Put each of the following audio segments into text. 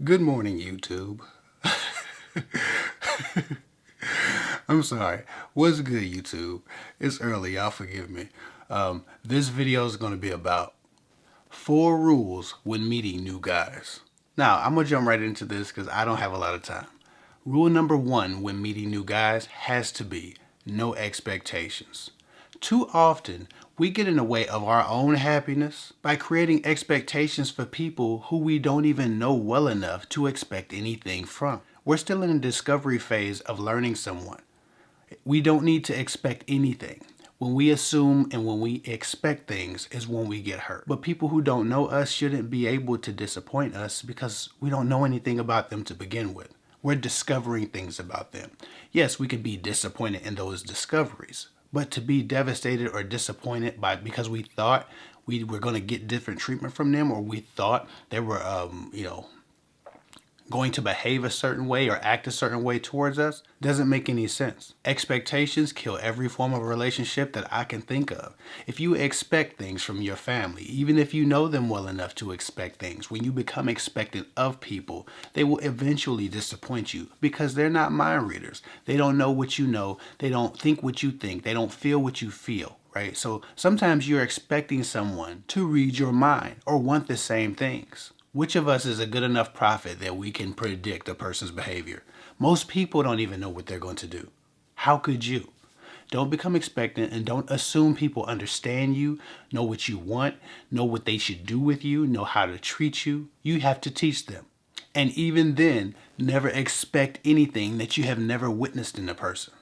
Good morning, YouTube. I'm sorry. What's good, YouTube? It's early. Y'all forgive me. This video is going to be about 4 rules when meeting new guys. Now, I'm going to jump right into this because I don't have a lot of time. Rule number 1 when meeting new guys has to be no expectations. Too often, we get in the way of our own happiness by creating expectations for people who we don't even know well enough to expect anything from. We're still in the discovery phase of learning someone. We don't need to expect anything. When we assume and when we expect things is when we get hurt. But people who don't know us shouldn't be able to disappoint us because we don't know anything about them to begin with. We're discovering things about them. Yes, we can be disappointed in those discoveries, but to be devastated or disappointed because we thought we were going to get different treatment from them, or we thought they were, going to behave a certain way or act a certain way towards us, doesn't make any sense. Expectations kill every form of relationship that I can think of. If you expect things from your family, even if you know them well enough to expect things, when you become expectant of people, they will eventually disappoint you because they're not mind readers. They don't know what you know. They don't think what you think. They don't feel what you feel, right? So sometimes you're expecting someone to read your mind or want the same things. Which of us is a good enough prophet that we can predict a person's behavior? Most people don't even know what they're going to do. How could you? Don't become expectant and don't assume people understand you, know what you want, know what they should do with you, know how to treat you. You have to teach them. And even then, never expect anything that you have never witnessed in a person.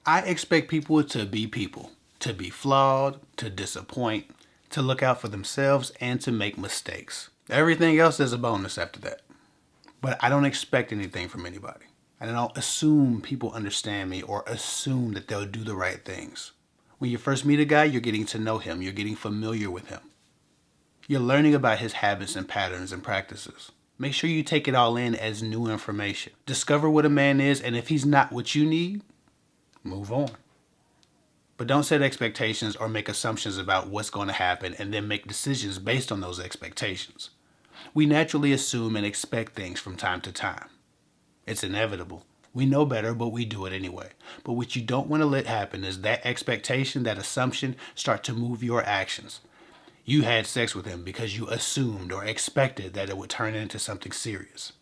I expect people, to be flawed, to disappoint, to look out for themselves, and to make mistakes. Everything else is a bonus after that. But I don't expect anything from anybody. I don't assume people understand me or assume that they'll do the right things. When you first meet a guy, you're getting to know him. You're getting familiar with him. You're learning about his habits and patterns and practices. Make sure you take it all in as new information. Discover what a man is, and if he's not what you need, move on. But don't set expectations or make assumptions about what's going to happen and then make decisions based on those expectations. We naturally assume and expect things from time to time. It's inevitable. We know better, but we do it anyway. But what you don't want to let happen is that expectation, that assumption, start to move your actions. You had sex with him because you assumed or expected that it would turn into something serious.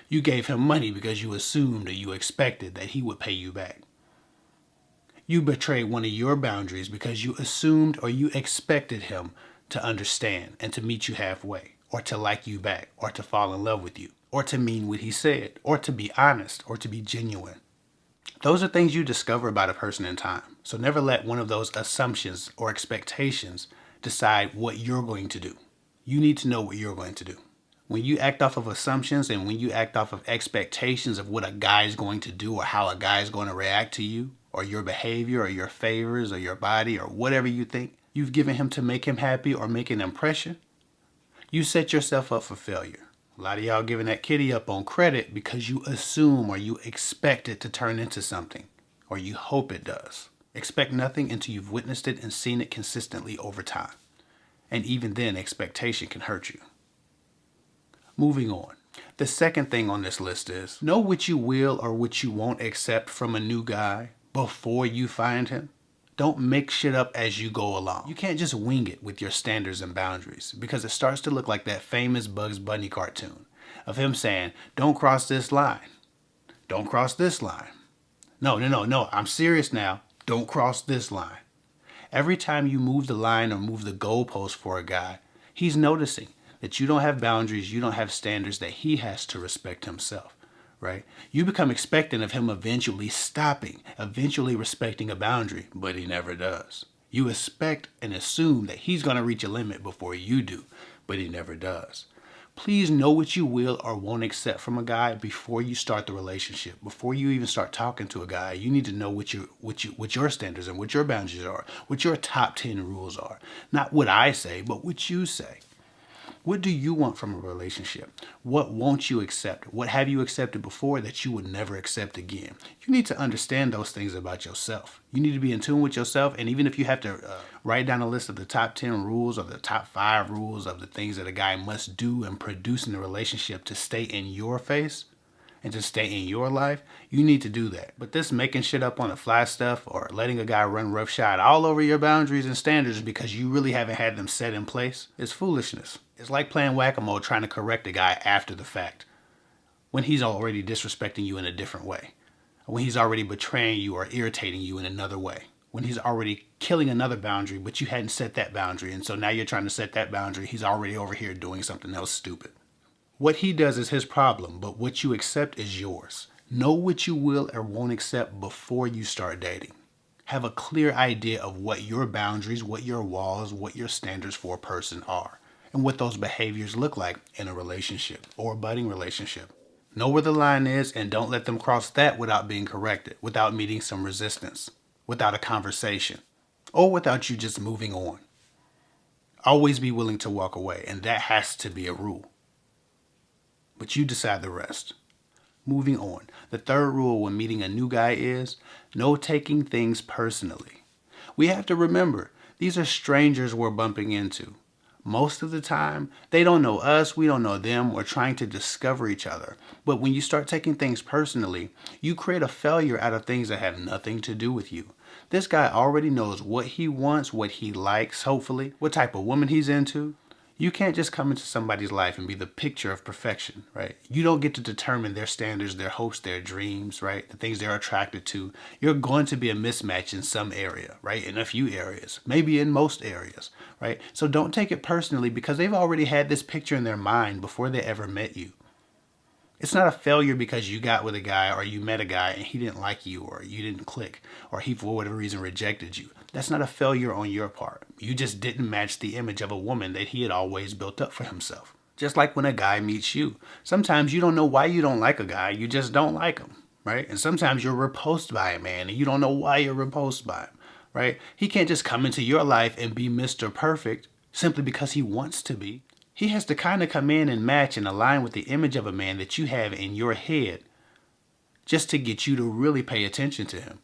You gave him money because you assumed or you expected that he would pay you back. You betrayed one of your boundaries because you assumed or you expected him to understand and to meet you halfway, or to like you back, or to fall in love with you, or to mean what he said, or to be honest, or to be genuine. Those are things you discover about a person in time. So never let one of those assumptions or expectations decide what you're going to do. You need to know what you're going to do. When you act off of assumptions and when you act off of expectations of what a guy is going to do or how a guy is going to react to you, or your behavior, or your favors, or your body, or whatever you think you've given him to make him happy or make an impression, you set yourself up for failure. A lot of y'all giving that kitty up on credit because you assume or you expect it to turn into something, or you hope it does. Expect nothing until you've witnessed it and seen it consistently over time. And even then, expectation can hurt you. Moving on. The second thing on this list is know what you will or what you won't accept from a new guy before you find him. Don't make shit up as you go along. You can't just wing it with your standards and boundaries because it starts to look like that famous Bugs Bunny cartoon of him saying, "Don't cross this line. Don't cross this line. No, I'm serious now. Don't cross this line." Every time you move the line or move the goalpost for a guy, he's noticing that you don't have boundaries, you don't have standards that he has to respect himself. Right? You become expectant of him eventually stopping, eventually respecting a boundary, but he never does. You expect and assume that he's going to reach a limit before you do, but he never does. Please know what you will or won't accept from a guy before you start the relationship. Before you even start talking to a guy, you need to know what your standards and what your boundaries are, what your top 10 rules are. Not what I say, but what you say. What do you want from a relationship? What won't you accept? What have you accepted before that you would never accept again? You need to understand those things about yourself. You need to be in tune with yourself. And even if you have to write down a list of the top 10 rules or the top 5 rules of the things that a guy must do and produce in a relationship to stay in your face and to stay in your life, you need to do that. But this making shit up on the fly stuff or letting a guy run roughshod all over your boundaries and standards because you really haven't had them set in place is foolishness. It's like playing whack-a-mole trying to correct a guy after the fact when he's already disrespecting you in a different way, when he's already betraying you or irritating you in another way, when he's already killing another boundary but you hadn't set that boundary, and so now you're trying to set that boundary. He's already over here doing something else stupid. What he does is his problem, but what you accept is yours. Know what you will or won't accept before you start dating. Have a clear idea of what your boundaries, what your walls, what your standards for a person are, and what those behaviors look like in a relationship or a budding relationship. Know where the line is and don't let them cross that without being corrected, without meeting some resistance, without a conversation, or without you just moving on. Always be willing to walk away, and that has to be a rule. But you decide the rest. Moving on. The third rule when meeting a new guy is no taking things personally. We have to remember, these are strangers we're bumping into. Most of the time, they don't know us, we don't know them, we're trying to discover each other. But when you start taking things personally, you create a failure out of things that have nothing to do with you. This guy already knows what he wants, what he likes, hopefully, what type of woman he's into. You can't just come into somebody's life and be the picture of perfection, right? You don't get to determine their standards, their hopes, their dreams, right? The things they're attracted to. You're going to be a mismatch in some area, right? In a few areas, maybe in most areas, right? So don't take it personally because they've already had this picture in their mind before they ever met you. It's not a failure because you got with a guy or you met a guy and he didn't like you or you didn't click or he for whatever reason rejected you. That's not a failure on your part. You just didn't match the image of a woman that he had always built up for himself. Just like when a guy meets you. Sometimes you don't know why you don't like a guy, you just don't like him, right? And sometimes you're repulsed by a man and you don't know why you're repulsed by him, right? He can't just come into your life and be Mr. Perfect simply because he wants to be. He has to kind of come in and match and align with the image of a man that you have in your head just to get you to really pay attention to him.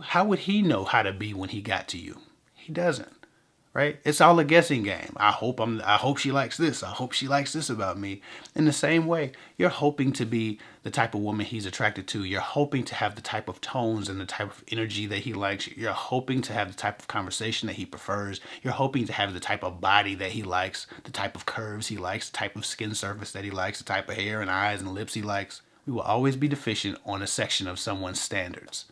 How would he know how to be when he got to you? He doesn't, right? It's all a guessing game. I hope she likes this. I hope she likes this about me. In the same way, you're hoping to be the type of woman he's attracted to. You're hoping to have the type of tones and the type of energy that he likes. You're hoping to have the type of conversation that he prefers. You're hoping to have the type of body that he likes, the type of curves he likes, the type of skin surface that he likes, the type of hair and eyes and lips he likes. We will always be deficient on a section of someone's standards.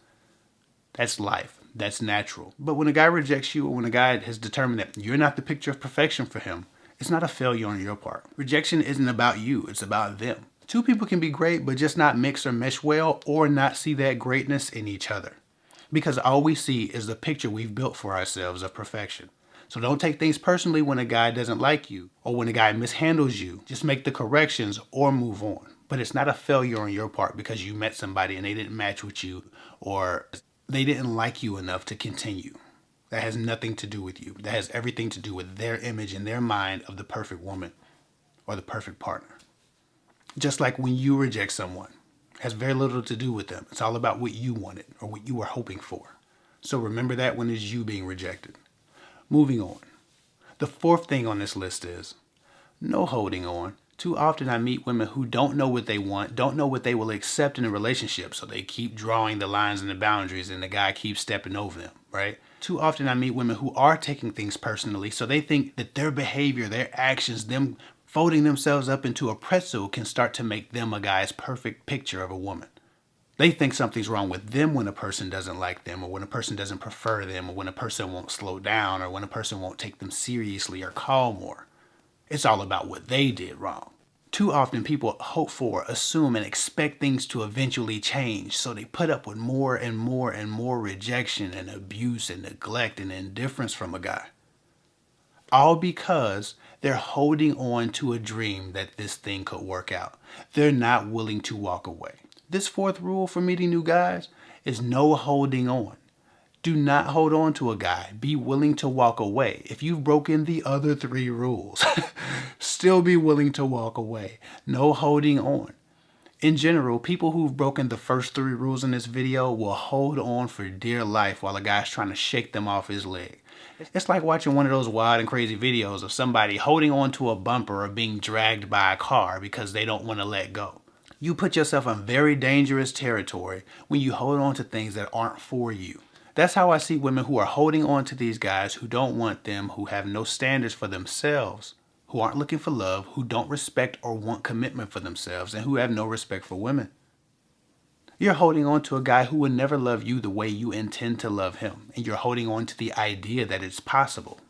That's life. That's natural. But when a guy rejects you or when a guy has determined that you're not the picture of perfection for him, it's not a failure on your part. Rejection isn't about you. It's about them. Two people can be great, but just not mix or mesh well or not see that greatness in each other. Because all we see is the picture we've built for ourselves of perfection. So don't take things personally when a guy doesn't like you or when a guy mishandles you. Just make the corrections or move on. But it's not a failure on your part because you met somebody and they didn't match with you or they didn't like you enough to continue. That has nothing to do with you. That has everything to do with their image in their mind of the perfect woman or the perfect partner. Just like when you reject someone, it has very little to do with them. It's all about what you wanted or what you were hoping for. So remember that when it's you being rejected. Moving on. The fourth thing on this list is no holding on. Too often I meet women who don't know what they want, don't know what they will accept in a relationship, so they keep drawing the lines and the boundaries and the guy keeps stepping over them, right? Too often I meet women who are taking things personally, so they think that their behavior, their actions, them folding themselves up into a pretzel can start to make them a guy's perfect picture of a woman. They think something's wrong with them when a person doesn't like them or when a person doesn't prefer them or when a person won't slow down or when a person won't take them seriously or call more. It's all about what they did wrong. Too often people hope for, assume, and expect things to eventually change, so they put up with more and more and more rejection and abuse and neglect and indifference from a guy. All because they're holding on to a dream that this thing could work out. They're not willing to walk away. This fourth rule for meeting new guys is no holding on. Do not hold on to a guy. Be willing to walk away. If you've broken the other 3 rules, still be willing to walk away. No holding on. In general, people who've broken the first 3 rules in this video will hold on for dear life while a guy's trying to shake them off his leg. It's like watching one of those wild and crazy videos of somebody holding on to a bumper or being dragged by a car because they don't want to let go. You put yourself in very dangerous territory when you hold on to things that aren't for you. That's how I see women who are holding on to these guys who don't want them, who have no standards for themselves, who aren't looking for love, who don't respect or want commitment for themselves, and who have no respect for women. You're holding on to a guy who will never love you the way you intend to love him, and you're holding on to the idea that it's possible.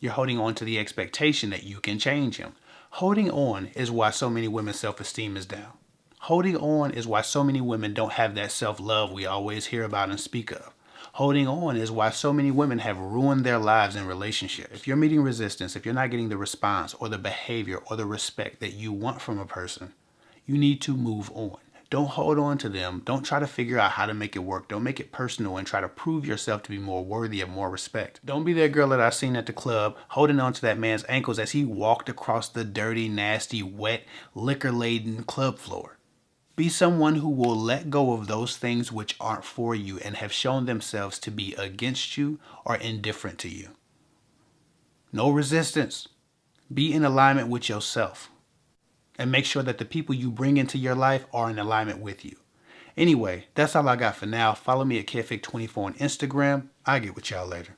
You're holding on to the expectation that you can change him. Holding on is why so many women's self-esteem is down. Holding on is why so many women don't have that self-love we always hear about and speak of. Holding on is why so many women have ruined their lives in relationships. If you're meeting resistance, if you're not getting the response or the behavior or the respect that you want from a person, you need to move on. Don't hold on to them. Don't try to figure out how to make it work. Don't make it personal and try to prove yourself to be more worthy of more respect. Don't be that girl that I seen at the club holding on to that man's ankles as he walked across the dirty, nasty, wet, liquor-laden club floor. Be someone who will let go of those things which aren't for you and have shown themselves to be against you or indifferent to you. No resistance. Be in alignment with yourself. And make sure that the people you bring into your life are in alignment with you. Anyway, that's all I got for now. Follow me at KFIC24 on Instagram. I'll get with y'all later.